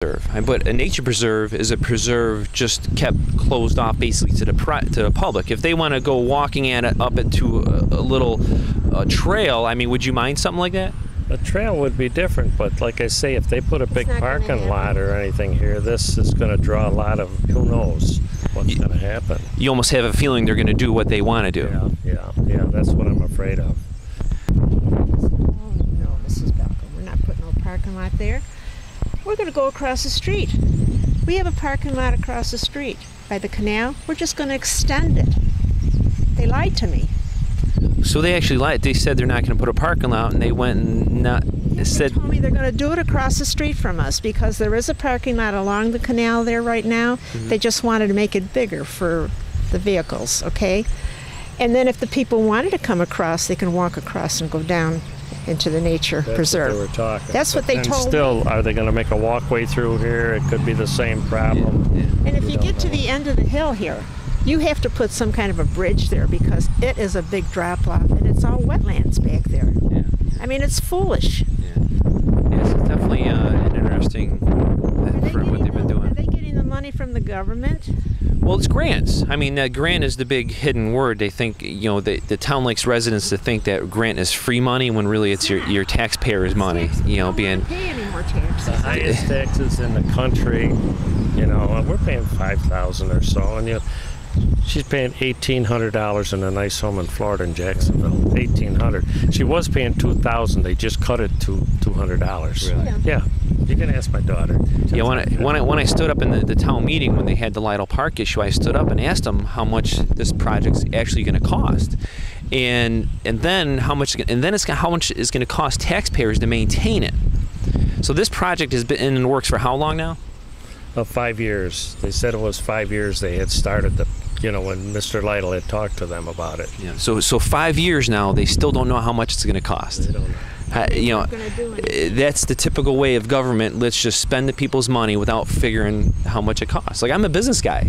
But a nature preserve is a preserve just kept closed off basically to the public. If they want to go walking at it up into a little trail, I mean, would you mind something like that? A trail would be different, but like I say, if they put a big parking lot or anything here, this is going to draw a lot of, who knows what's going to happen. You almost have a feeling they're going to do what they want to do. Yeah, that's what I'm afraid of. No, Mrs. Balcom, we're not putting no parking lot there. We're going to go across the street. We have a parking lot across the street by the canal. We're just going to extend it. They lied to me. So they actually lied. They said they're not going to put a parking lot, and they went and said... They told me they're going to do it across the street from us because there is a parking lot along the canal there right now. They just wanted to make it bigger for the vehicles, okay? And then if the people wanted to come across, they can walk across and go down into the nature preserve. That's what they were talking. That's what they told me. Still, are they going to make a walkway through here? It could be the same problem. And if you get to the end of the hill here, you have to put some kind of a bridge there because it is a big drop off and it's all wetlands back there. Yeah. I mean, it's foolish. Yes, it's definitely an interesting for what they've been doing. Are they getting the money from the government? Well, it's grants. I mean, grant is the big hidden word. They think, you know, the town likes residents to think that grant is free money when really it's your taxpayers' money. You know, being Pay any more taxes. The highest taxes in the country. You know, we're paying $5,000 or so, and she's paying $1,800 in a nice home in Florida in Jacksonville. $1,800. She was paying $2,000. They just cut it to $200. Really? Yeah. You can ask my daughter. Yeah, when I stood up in the town meeting when they had the Lytle Park issue, I stood up and asked them how much this project's actually going to cost, and then how much is going to cost taxpayers to maintain it. So this project has been in the works for how long now? 5 years. They said it was 5 years they had started when Mr. Lytle had talked to them about it. Yeah. So 5 years now, they still don't know how much it's going to cost. They don't know. That's the typical way of government. Let's just spend the people's money without figuring how much it costs. Like, I'm a business guy,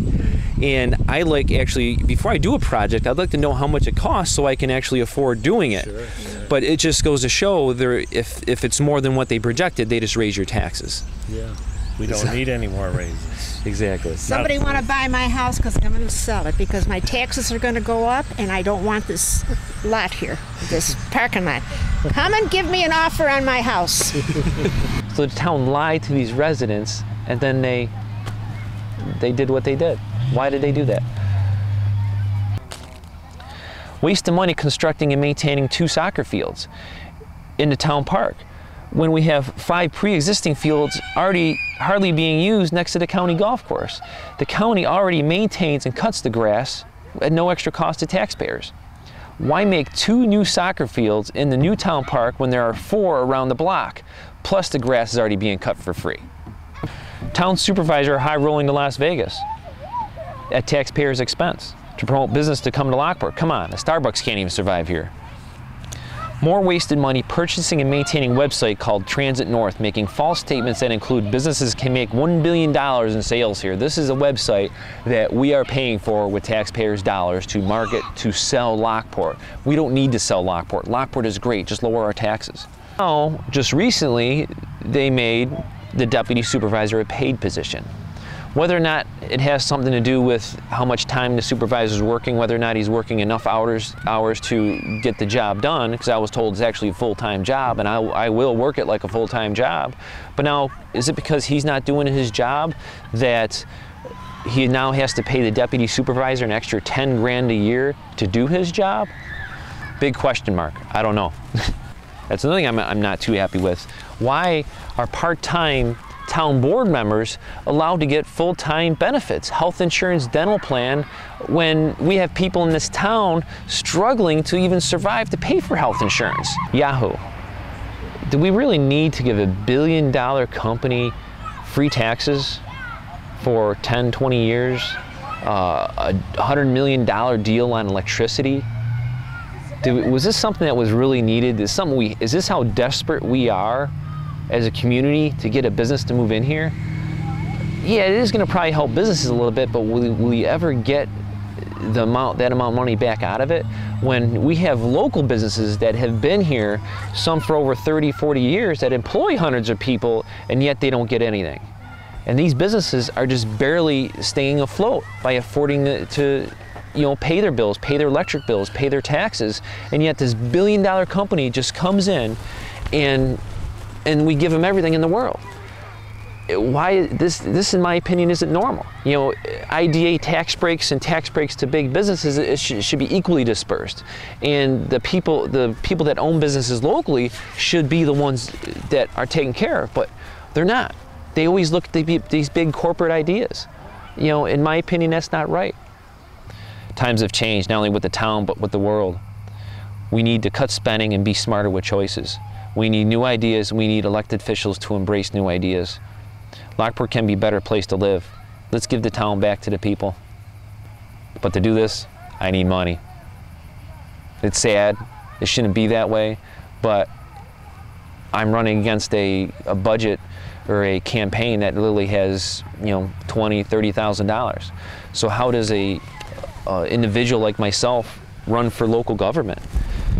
and I like actually, before I do a project, I'd like to know how much it costs so I can actually afford doing it. Sure. But it just goes to show if it's more than what they projected, they just raise your taxes. Yeah. We don't need any more raises. Exactly. Somebody want to buy my house because I'm going to sell it because my taxes are going to go up and I don't want this lot here, this parking lot. Come and give me an offer on my house. So the town lied to these residents, and then they did what they did. Why did they do that? Wasting money constructing and maintaining 2 soccer fields in the town park, when we have 5 pre-existing fields already hardly being used next to the county golf course. The county already maintains and cuts the grass at no extra cost to taxpayers. Why make 2 new soccer fields in the new town park when there are 4 around the block, plus the grass is already being cut for free? Town supervisor high rolling to Las Vegas at taxpayers' expense to promote business to come to Lockport. Come on, a Starbucks can't even survive here. More wasted money purchasing and maintaining a website called Transit North, making false statements that include businesses can make $1 billion in sales here. This is a website that we are paying for with taxpayers' dollars to market, to sell Lockport. We don't need to sell Lockport. Lockport is great, just lower our taxes. Now, just recently, they made the deputy supervisor a paid position. Whether or not it has something to do with how much time the supervisor is working, whether or not he's working enough hours to get the job done, because I was told it's actually a full-time job, and I will work it like a full-time job. But now, is it because he's not doing his job that he now has to pay the deputy supervisor an extra 10 grand a year to do his job? Big question mark. I don't know. That's another thing I'm not too happy with. Why are part-time town board members allowed to get full-time benefits, health insurance, dental plan, when we have people in this town struggling to even survive to pay for health insurance? Yahoo! Do we really need to give $1 billion company free taxes for 10, 20 years? A $100 million deal on electricity? Was this something that was really needed? Is this how desperate we are as a community to get a business to move in here? Yeah, it is going to probably help businesses a little bit, but will you ever get that amount of money back out of it when we have local businesses that have been here, some for over 30, 40 years, that employ hundreds of people, and yet they don't get anything? And these businesses are just barely staying afloat by affording to pay their bills, pay their electric bills, pay their taxes, and yet this billion-dollar company just comes in and we give them everything in the world. Why this in my opinion isn't normal. IDA tax breaks and tax breaks to big businesses, it should be equally dispersed, and the people that own businesses locally should be the ones that are taken care of, but they're not. They always look at these big corporate ideas. In my opinion, that's not right. Times have changed, not only with the town but with the world. We need to cut spending and be smarter with choices. We need new ideas. We need elected officials to embrace new ideas. Lockport can be a better place to live. Let's give the town back to the people. But to do this, I need money. It's sad. It shouldn't be that way, but I'm running against a budget or a campaign that literally has, $20,000, $30,000. So how does a individual like myself run for local government?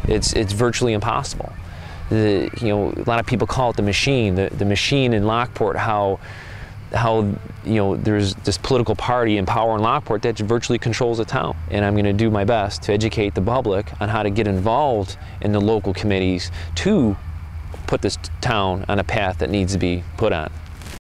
It's virtually impossible. A lot of people call it the machine. The machine in Lockport. How there's this political party in power in Lockport that virtually controls the town. And I'm going to do my best to educate the public on how to get involved in the local committees to put this town on a path that needs to be put on.